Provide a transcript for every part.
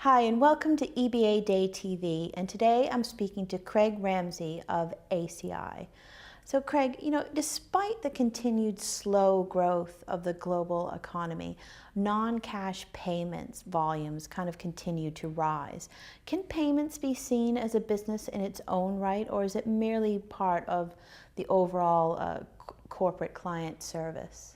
Hi, and welcome to EBA Day TV. And today I'm speaking to Craig Ramsey of ACI. So Craig, despite the continued slow growth of the global economy, non-cash payments volumes kind of continue to rise. Can payments be seen as a business in its own right, or is it merely part of the overall corporate client service?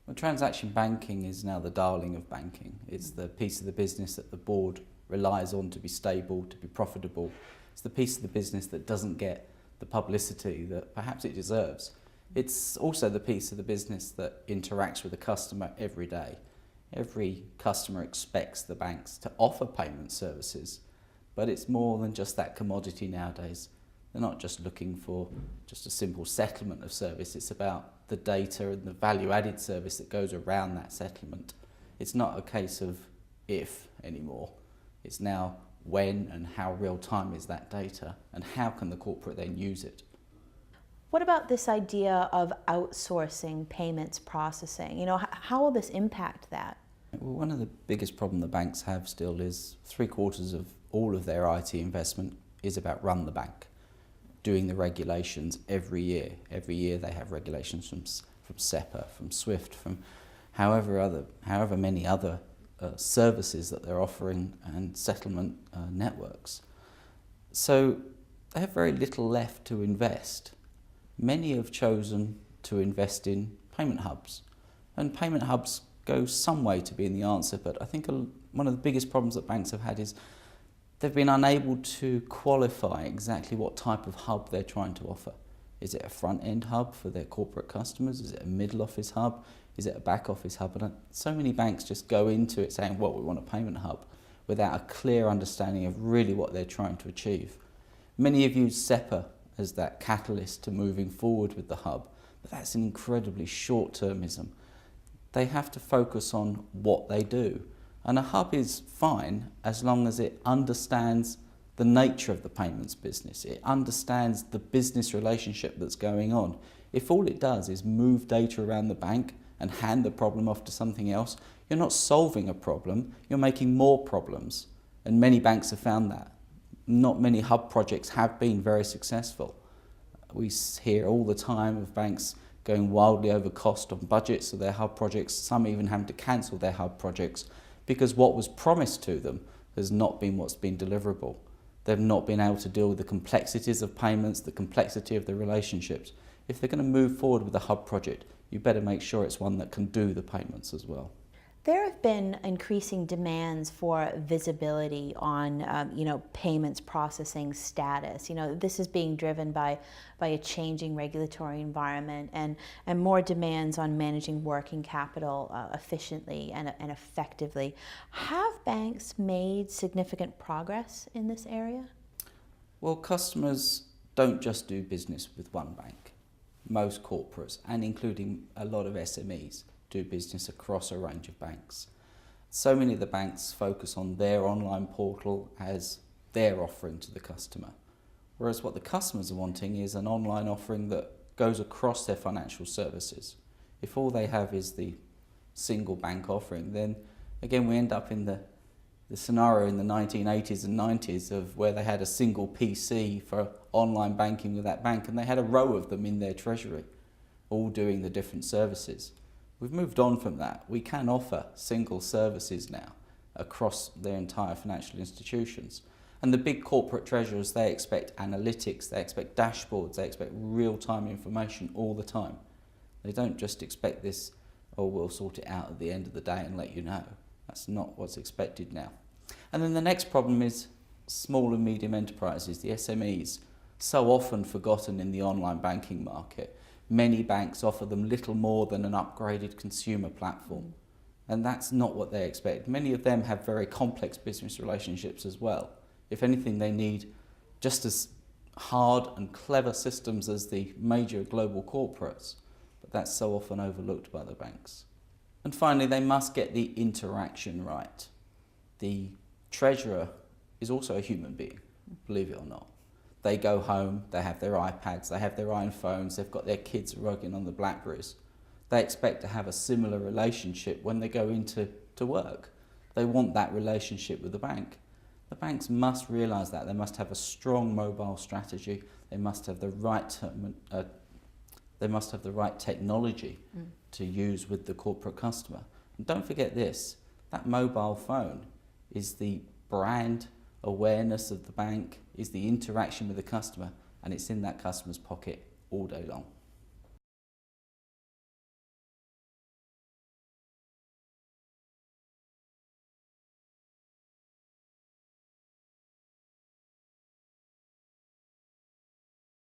Well, transaction banking is now the darling of banking. It's the piece of the business that the board relies on to be stable, to be profitable. It's the piece of the business that doesn't get the publicity that perhaps it deserves. It's also the piece of the business that interacts with the customer every day. Every customer expects the banks to offer payment services, but it's more than just that commodity nowadays. They're not just looking for just a simple settlement of service. It's about the data and the value-added service that goes around that settlement. It's not a case of if anymore. It's now when and how real-time is that data, and how can the corporate then use it. What about this idea of outsourcing payments processing? How will this impact that? Well, one of the biggest problems the banks have still is 3/4 of all of their IT investment is about run the bank, doing the regulations every year. Every year they have regulations from SEPA, from SWIFT, from however many other services that they're offering and settlement networks. So they have very little left to invest. Many have chosen to invest in payment hubs, and payment hubs go some way to being the answer, but I think one of the biggest problems that banks have had is they've been unable to qualify exactly what type of hub they're trying to offer. Is it a front-end hub for their corporate customers? Is it a middle office hub? Is it a back office hub? And so many banks just go into it saying, well, we want a payment hub, without a clear understanding of really what they're trying to achieve. Many have used SEPA as that catalyst to moving forward with the hub, but that's an incredibly short-termism. They have to focus on what they do. And a hub is fine as long as it understands the nature of the payments business. It understands the business relationship that's going on. If all it does is move data around the bank and hand the problem off to something else, you're not solving a problem, you're making more problems. And many banks have found that. Not many hub projects have been very successful. We hear all the time of banks going wildly over cost on budgets of their hub projects, some even having to cancel their hub projects because what was promised to them has not been what's been deliverable. They've not been able to deal with the complexities of payments, the complexity of the relationships. If they're going to move forward with a hub project, you better make sure it's one that can do the payments as well. There have been increasing demands for visibility on, payments processing status. This is being driven by a changing regulatory environment and more demands on managing working capital efficiently and effectively. Have banks made significant progress in this area? Well, customers don't just do business with one bank. Most corporates, and including a lot of SMEs, do business across a range of banks. So many of the banks focus on their online portal as their offering to the customer, whereas what the customers are wanting is an online offering that goes across their financial services. If all they have is the single bank offering, then again we end up in the scenario in the 1980s and 90s of where they had a single PC for online banking with that bank, and they had a row of them in their treasury, all doing the different services. We've moved on from that. We can offer single services now across their entire financial institutions. And the big corporate treasurers, they expect analytics, they expect dashboards, they expect real-time information all the time. They don't just expect this, oh, we'll sort it out at the end of the day and let you know. That's not what's expected now. And then the next problem is small and medium enterprises, the SMEs, so often forgotten in the online banking market. Many banks offer them little more than an upgraded consumer platform, and that's not what they expect. Many of them have very complex business relationships as well. If anything, they need just as hard and clever systems as the major global corporates, but that's so often overlooked by the banks. And finally, they must get the interaction right. The treasurer is also a human being, believe it or not. They go home, they have their iPads, they have their iPhones, they've got their kids rugging on the Blackberries. They expect to have a similar relationship when they go into work. They want that relationship with the bank. The banks must realise that. They must have a strong mobile strategy. They must have the right technology to use with the corporate customer. And don't forget this, that mobile phone is the brand awareness of the bank, is the interaction with the customer, and it's in that customer's pocket all day long.